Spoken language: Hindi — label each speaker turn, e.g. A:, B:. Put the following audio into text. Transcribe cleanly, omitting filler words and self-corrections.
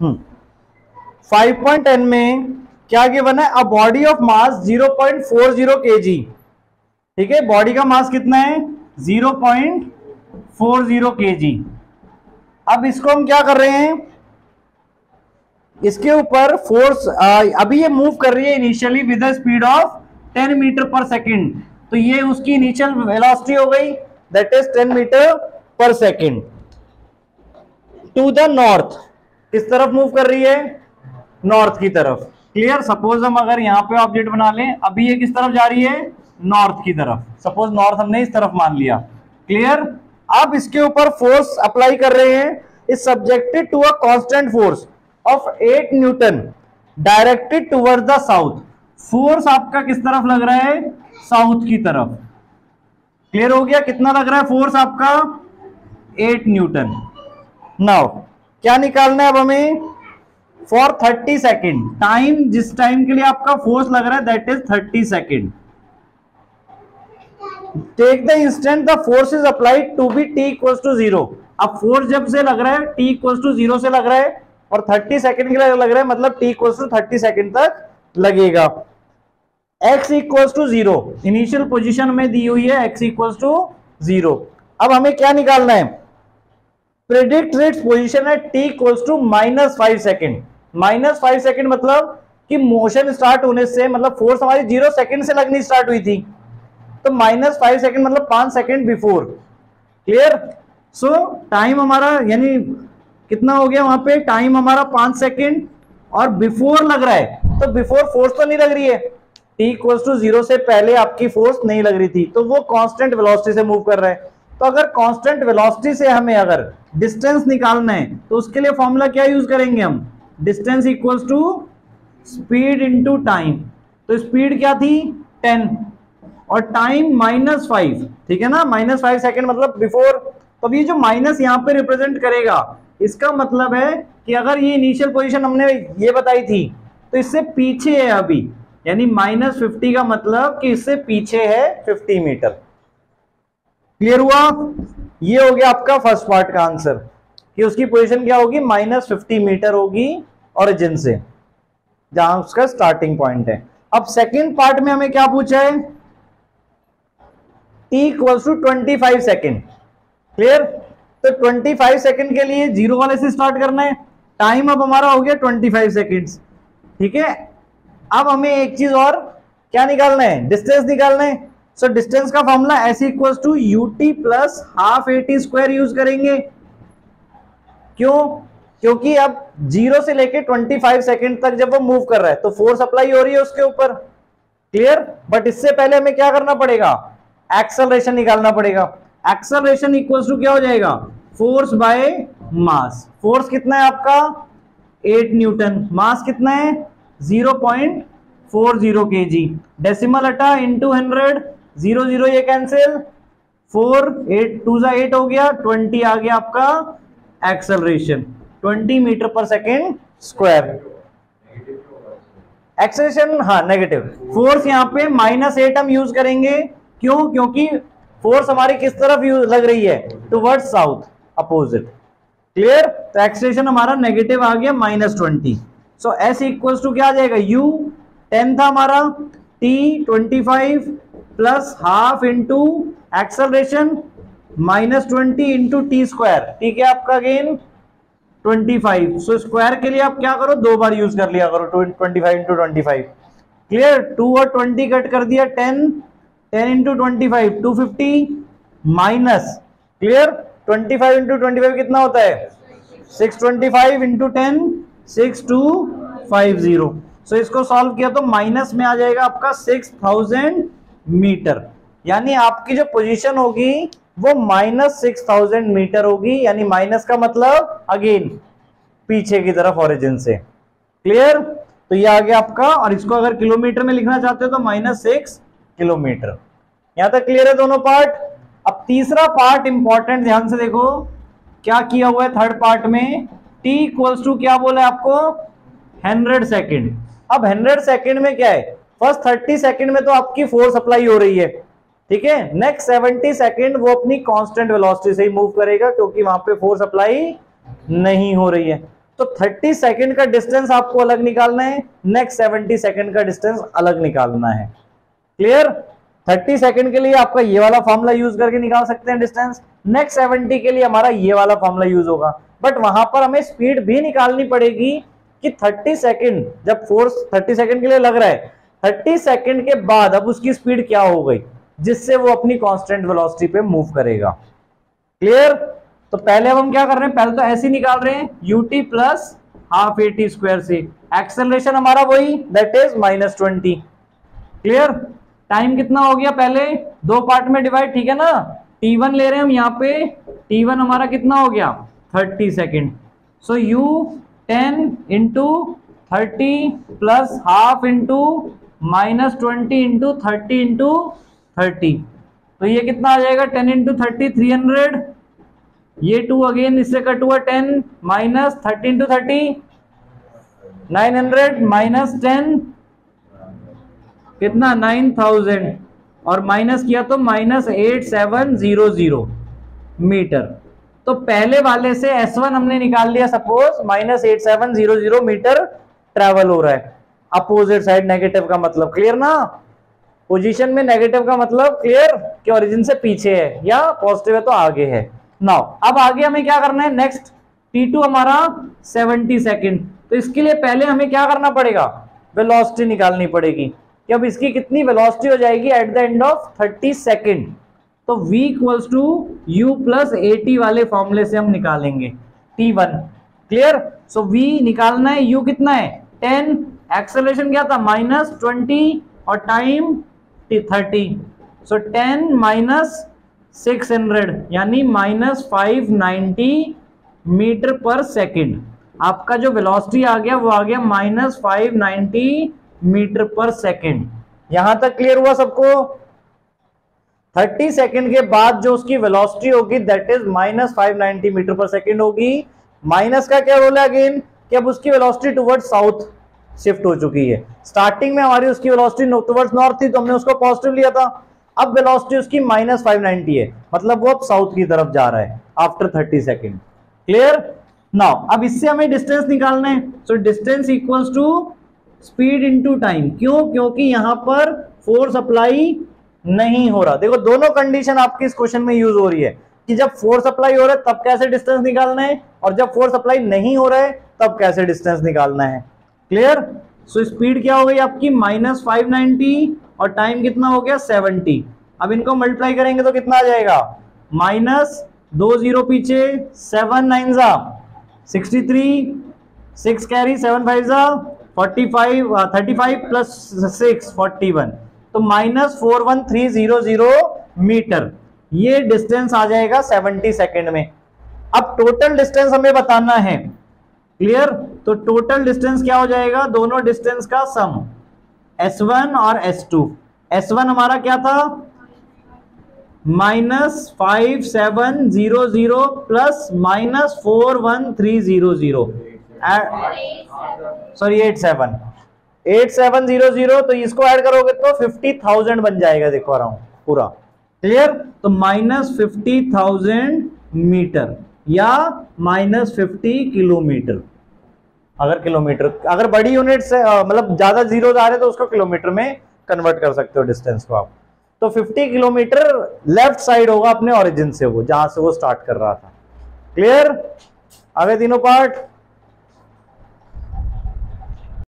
A: 5.10 में क्या गिवन है? A body of mass 0.40 kg। ठीक है, बॉडी का मास कितना है? 0.40 kg। अब इसको हम क्या कर रहे हैं, इसके ऊपर फोर्स अभी ये मूव कर रही है initially with the speed of 10 metre per second, तो ये उसकी इनिशियल वेलोसिटी हो गई, that is 10 metre per second. To the north, किस तरफ मूव कर रही है? नॉर्थ की तरफ। क्लियर? सपोज हम अगर यहाँ पे ऑब्जेक्ट बना लें, अभी ये किस तरफ जा रही है? नॉर्थ की तरफ। सपोज नॉर्थ हमने इस तरफ मान लिया। क्लियर? अब इसके ऊपर फोर्स अप्लाई कर रहे हैं, is subjected to a constant force of 8 newton directed towards the south. Force आपका किस तरफ लग रहा है? साउथ की तरफ। क्लियर हो गया? कितना लग रहा है फोर्स आपका? 8 न्यूटन। नाउ क्या निकालना है अब हमें? फॉर 30 सेकेंड, टाइम जिस टाइम के लिए आपका फोर्स लग रहा है that is 30 second. Take the instant the force is applied to be t equals to 0। अब फोर्स जब से लग रहा है t इक्वल्स टू 0 से लग रहा है और 30 सेकेंड के लिए लग रहा है, मतलब t इक्वल्स टू 30 सेकेंड तक लगेगा। x equals to 0 initial position में दी हुई है, x इक्वल्स टू 0। अब हमें क्या निकालना है? प्रेडिक्ट इट्स पोजीशन है t equals to -5 second. -5 second मतलब कि मोशन स्टार्ट होने से, मतलब फोर्स हमारी 0 सेकेंड से लगनी स्टार्ट हुई थी, तो -5 सेकेंड मतलब 5 सेकेंड बिफोर। क्लियर? सो टाइम हमारा यानी कितना हो गया वहां पे? टाइम हमारा 5 सेकेंड और बिफोर लग रहा है, तो बिफोर फोर्स तो नहीं लग रही है, t इक्वल्स टू 0 से पहले आपकी फोर्स नहीं लग रही थी, तो वो कांस्टेंट वेलोसिटी से मूव कर रहा है। तो अगर कांस्टेंट वेलोसिटी से हमें अगर डिस्टेंस निकालना है तो उसके लिए फॉर्मूला क्या यूज करेंगे हम? Distance equals to speed into time. तो स्पीड क्या थी? 10 और टाइम -5। ठीक है ना? -5 सेकेंड मतलब बिफोर। तो ये जो माइनस यहाँ पे रिप्रेजेंट करेगा, इसका मतलब है कि अगर ये इनिशियल पोजीशन हमने ये बताई थी तो इससे पीछे है अभी, यानी -50 का मतलब कि इससे पीछे है 50 मीटर। क्लियर हुआ? ये हो गया आपका फर्स्ट पार्ट का आंसर कि उसकी पोजीशन क्या होगी? -50 मीटर होगी ओरिजिन से, जहां उसका स्टार्टिंग पॉइंट है। अब सेकेंड पार्ट में हमें क्या पूछा है? t equals to 25 second. Clear? तो 25 सेकेंड के लिए 0 वाले से स्टार्ट करना है। टाइम अब हमारा हो गया 25 सेकेंड्स। ठीक है? अब हमें एक चीज और क्या निकालना है? डिस्टेंस निकालना है। सो डिस्टेंस का formula s equals to ut plus half at square use करेंगे। क्यों? क्योंकि अब 0 से लेके 25 सेकेंड तक जब वो मूव कर रहा है तो फोर्स अप्लाई हो रही है उसके ऊपर। क्लियर? बट इससे पहले हमें क्या करना पड़ेगा? एक्सेलरेशन निकालना पड़ेगा। एक्सेलरेशन इक्वल्स टू क्या हो जाएगा? Force by mass. फोर्स कितना है आपका? 8 न्यूटन। मास कितना है? 0.40 kg। डेसिमल हटा इनटू 100, 0 ये कैंसिल, 4 8 2 8 हो गया, 20 आ गया आपका acceleration, 20 metre per second square. Acceleration हाँ नेगेटिव। फोर्स यहाँ पे -8 हम यूज करेंगे। क्यों? क्योंकि फोर्स हमारी किस तरफ लग रही है? Towards south, opposite. क्लियर? तो एक्सेलरेशन हमारा नेगेटिव आ गया -20। सो s इक्वल्स टू क्या आ जाएगा? u 10 था हमारा, t 25 plus half into acceleration -20 into T square. ठीक है आपका अगेन 25। सो स्क्वायर के लिए आप क्या करो? 2 बार यूज कर लिया करो, 25 इंटू 25। क्लियर? 2 और 20 कट कर दिया, 10 इंटू 25 250 माइनस। क्लियर? 25 इंटू 25 कितना होता है? 625 इंटू 10 6250। सो इसको सॉल्व किया तो माइनस में आ जाएगा आपका 6000 मीटर, यानी आपकी जो पोजीशन होगी वो -6000 मीटर होगी, यानी माइनस का मतलब अगेन पीछे की तरफ ओरिजिन से। क्लियर? तो ये आ गया आपका, और इसको अगर किलोमीटर में लिखना चाहते हो तो -6 किलोमीटर। यहां तक क्लियर है दोनों पार्ट? अब तीसरा पार्ट इंपॉर्टेंट, ध्यान से देखो क्या किया हुआ है थर्ड पार्ट में। t इक्वल्स टू क्या बोला है आपको? 100 सेकेंड। अब 100 सेकेंड में क्या है? फर्स्ट 30 सेकेंड में तो आपकी फोर्स अप्लाई हो रही है, ठीक है। नेक्स्ट 70 सेकेंड वो अपनी कांस्टेंट वेलोसिटी से ही मूव करेगा, क्योंकि वहां पे फोर्स अप्लाई नहीं हो रही है। तो 30 सेकंड का डिस्टेंस आपको अलग निकालना है, नेक्स्ट 70 सेकंड का डिस्टेंस अलग निकालना है। क्लियर? 30 सेकंड के लिए आपका ये वाला फॉर्मूला यूज करके निकाल सकते हैं डिस्टेंस, नेक्स्ट 70 के लिए हमारा ये वाला फॉर्मूला यूज होगा। बट वहां पर हमें स्पीड भी निकालनी पड़ेगी कि 30 सेकंड, जब फोर्स 30 सेकंड के लिए लग रहा है, 30 सेकंड के बाद अब उसकी स्पीड क्या हो गई जिससे वो अपनी कांस्टेंट वेलोसिटी पे मूव करेगा। क्लियर? तो पहले अब हम क्या कर रहे हैं, पहले तो ऐसे ही निकाल रहे हैं ut plus half at square से, एक्सेलरेशन हमारा वही दैट इज -20। क्लियर? टाइम कितना हो गया, पहले दो पार्ट में डिवाइड, ठीक है ना। t1 ले रहे हैं हम यहाँ पे, t1 हमारा कितना हो गया 30 सेकेंड। सो u 10 into 30 plus half into -20 into 30 into 30, तो ये कितना आ जाएगा 10 इंटू 30 300, ये 2 अगेन इससे कट हुआ 10 माइनस 30 इंटू 30 900 माइनस 10 कितना 9000 और माइनस किया तो -8700 मीटर। तो पहले वाले से S1 हमने निकाल लिया, सपोज -8700 मीटर ट्रेवल हो रहा है अपोजिट साइड, नेगेटिव का मतलब क्लियर ना, पोजीशन में नेगेटिव का मतलब क्लियर कि ओरिजिन से पीछे है या पॉजिटिव है तो आगे है। नाउ अब आगे हमें क्या करना है, नेक्स्ट T2 हमारा 70 सेकंड, तो इसके लिए पहले हमें क्या करना पड़ेगा, वेलोसिटी निकालनी पड़ेगी कि अब इसकी कितनी वेलोसिटी हो जाएगी at the end of 30 second. तो v equals to u plus at वाले फॉर्मूले से हम निकालेंगे T1। क्लियर? सो v निकालना है, u कितना है 10, एक्सेलरेशन क्या था -20 और टाइम 30, सो 10 माइनस 600 यानी -590 मीटर पर सेकेंड। आपका जो वेलोसिटी आ गया वो आ गया -590 मीटर पर सेकेंड। यहां तक क्लियर हुआ सबको? 30 सेकेंड के बाद जो उसकी वेलोसिटी होगी that is -590 metre per second होगी। माइनस का क्या रोल है अगेन कि अब उसकी वेलोसिटी टुवर्ड्स साउथ शिफ्ट हो चुकी है। स्टार्टिंग में हमारी उसकी वेलोसिटी टुवर्ड्स नॉर्थ थी तो हमने उसको पॉजिटिव लिया था, अब वेलोसिटी उसकी -590 है, मतलब वो अब साउथ की तरफ जा रहा है आफ्टर 30 सेकेंड। क्लियर? नाउ अब इससे हमें डिस्टेंस निकालना है, so distance equals to speed into time. क्यों? क्योंकि यहां पर फोर्स अप्लाई नहीं हो रहा। देखो दोनों कंडीशन आपकी इस क्वेश्चन में यूज हो रही है कि जब फोर्स अप्लाई हो रहा है तब कैसे डिस्टेंस निकालना है, और जब फोर्स अप्लाई नहीं हो रहा है तब कैसे डिस्टेंस निकालना है। क्लियर? सो स्पीड क्या हो गई आपकी -590 और टाइम कितना हो गया 70। अब इनको मल्टीप्लाई करेंगे तो कितना आ जाएगा, -2 0 पीछे, 7 9 63, 6 कैरी, 7 5 45, 35 प्लस 6 41, तो -41300 मीटर। ये डिस्टेंस आ जाएगा 70 सेकेंड में। अब टोटल डिस्टेंस हमें बताना है। क्लियर? तो टोटल डिस्टेंस क्या हो जाएगा, दोनों डिस्टेंस का सम S1 और S2। S1 हमारा क्या था -5700 प्लस -41300, सॉरी 8700, तो इसको ऐड करोगे तो 50,000 बन जाएगा। देखो अराउंड पूरा। क्लियर? तो -50,000 मीटर या -50 किलोमीटर। अगर किलोमीटर, अगर बड़ी यूनिट से मतलब ज्यादा जीरो आ रहे तो उसको किलोमीटर में कन्वर्ट कर सकते हो डिस्टेंस को आप। तो 50 किलोमीटर लेफ्ट साइड होगा अपने ओरिजिन से, वो जहां से वो स्टार्ट कर रहा था। क्लियर? आगे तीनों पार्ट